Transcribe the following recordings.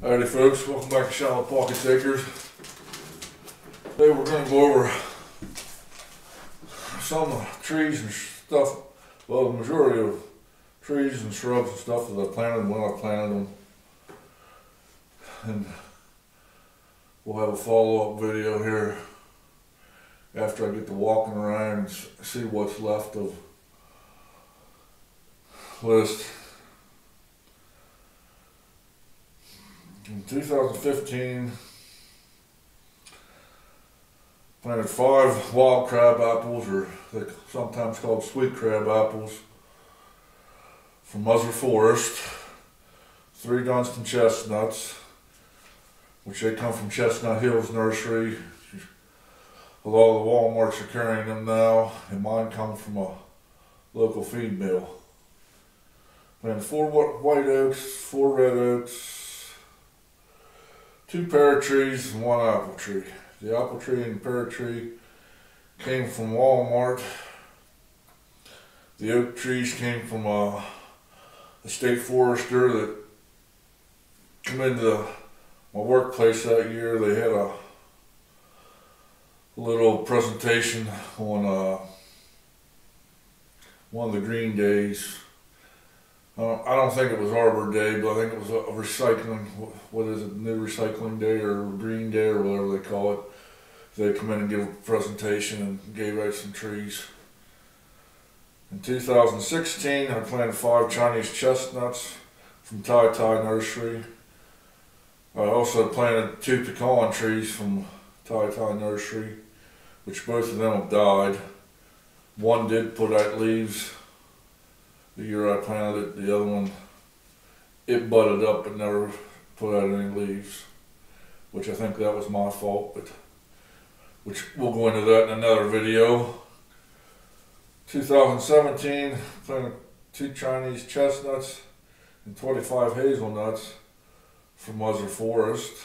Howdy folks, welcome back to Shallow Pocket Takers. Today we're going to go over some trees and stuff, well the majority of trees and shrubs and stuff that I planted when I planted them. And we'll have a follow-up video here after I get to walking around and see what's left of list. In 2015, planted 5 wild crab apples, or they're sometimes called sweet crab apples, from Mother Forest, 3 dunstan chestnuts, which they come from Chestnut Hills Nursery. A lot of the Walmarts are carrying them now, and mine come from a local feed mill. Planted 4 white oaks, 4 red oaks, 2 pear trees, and 1 apple tree. The apple tree and the pear tree came from Walmart. The oak trees came from a state forester that came into my workplace that year. They had a little presentation on one of the green days. I don't think it was Arbor Day, but I think it was a recycling, what is it, New Recycling Day or Green Day or whatever they call it. They come in and give a presentation and gave out some trees. In 2016, I planted 5 Chinese chestnuts from Tai Nursery. I also planted 2 pecan trees from Tai Nursery, which both of them have died. One did put out leaves the year I planted it. The other one, it budded up but never put out any leaves, which I think that was my fault, but which we'll go into that in another video. 2017, planted 2 Chinese chestnuts and 25 hazelnuts from Mother Forest.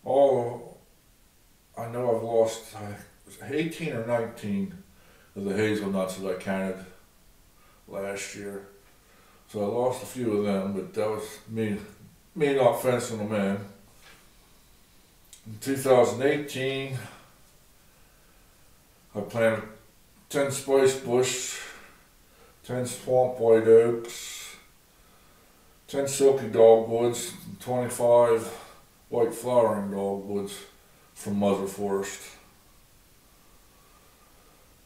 I know I've lost 18 or 19 of the hazelnuts that I counted last year, so I lost a few of them, but that was me not fencing them in. In 2018, I planted 10 spice bush, 10 swamp white oaks, 10 silky dogwoods, and 25 white flowering dogwoods from Mother Forest.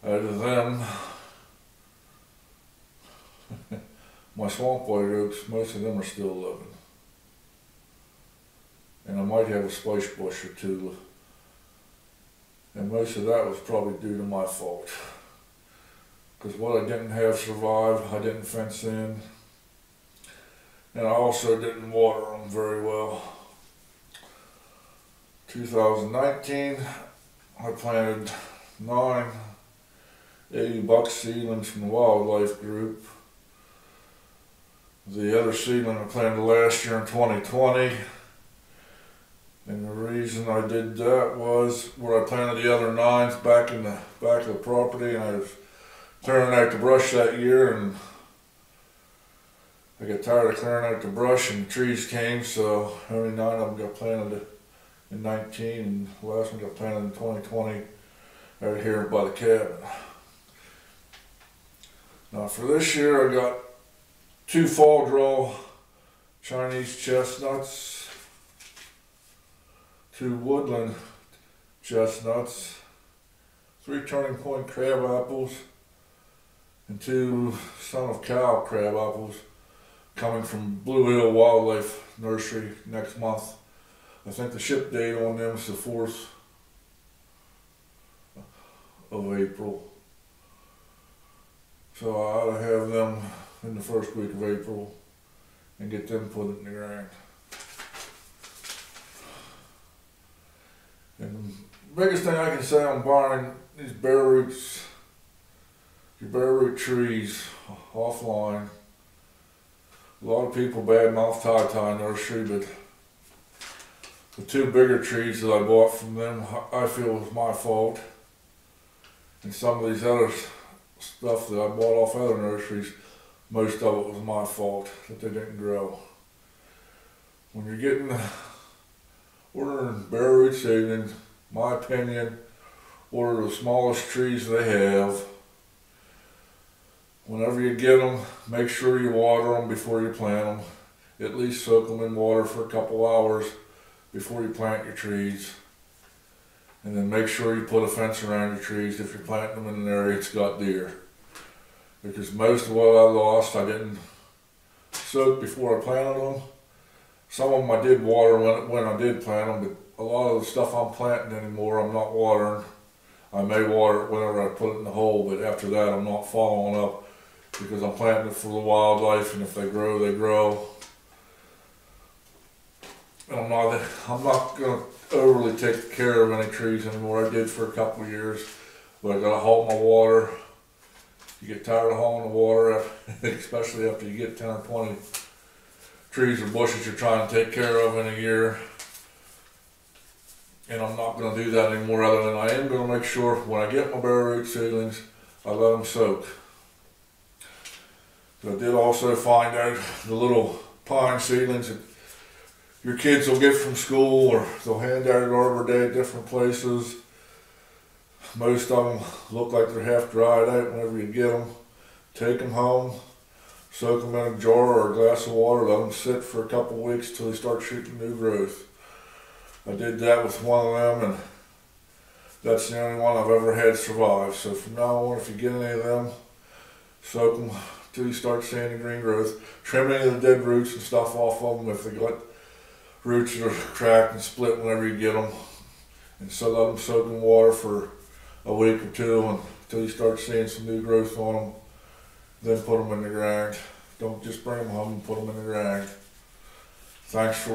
Out of them, my swamp white oaks, most of them are still living. And I might have a spice bush or 2. And most of that was probably due to my fault. Because what I didn't have survive, I didn't fence in. And I also didn't water them very well. 2019, I planted 9 $80 seedlings from the wildlife group. The other seedling I planted last year in 2020. And the reason I did that was where I planted the other 9s back in the back of the property, and I was clearing out the brush that year, and I got tired of clearing out the brush and the trees came, so only 9 of them got planted in 19, and the last one got planted in 2020 out here by the cabin. Now for this year I got 2 fall draw Chinese chestnuts, 2 woodland chestnuts, 3 turning point crab apples, and 2 son of cow crab apples coming from Blue Hill Wildlife Nursery next month. I think the ship date on them is the 4th of April. So I ought to have them in the first week of April and get them put in the ground. And the biggest thing I can say on buying these bare roots, your bare root trees offline, a lot of people badmouth Tai Nursery, but the 2 bigger trees that I bought from them, I feel was my fault. And some of these other stuff that I bought off other nurseries, most of it was my fault that they didn't grow. when you're ordering bare root seedlings, my opinion, order the smallest trees they have. Whenever you get them, make sure you water them before you plant them. At least soak them in water for a couple hours before you plant your trees. And then make sure you put a fence around your trees if you're planting them in an area that's got deer. Because most of what I lost, I didn't soak before I planted them. Some of them I did water when I did plant them, but a lot of the stuff I'm planting anymore, I'm not watering. I may water it whenever I put it in the hole, but after that I'm not following up because I'm planting it for the wildlife, and if they grow, they grow. And I'm not going to overly take care of any trees anymore. I did for a couple of years, but I got to haul my water. You get tired of hauling the water, especially after you get 10 or 20 trees or bushes you're trying to take care of in a year. And I'm not going to do that anymore, other than I am going to make sure when I get my bare root seedlings, I let them soak. So I did also find out the little pine seedlings that your kids will get from school, or they'll hand out at Arbor Day at different places. Most of them look like they're half dried out whenever you get them. Take them home, soak them in a jar or a glass of water, let them sit for a couple weeks till they start shooting new growth. I did that with one of them, and that's the only one I've ever had survive. So from now on, if you get any of them, soak them till you start seeing the green growth. Trim any of the dead roots and stuff off of them if they got roots that are cracked and split whenever you get them. And so let them soak in water for a week or two until you start seeing some new growth on them. Then put them in the ground. Don't just bring them home and put them in the ground. Thanks for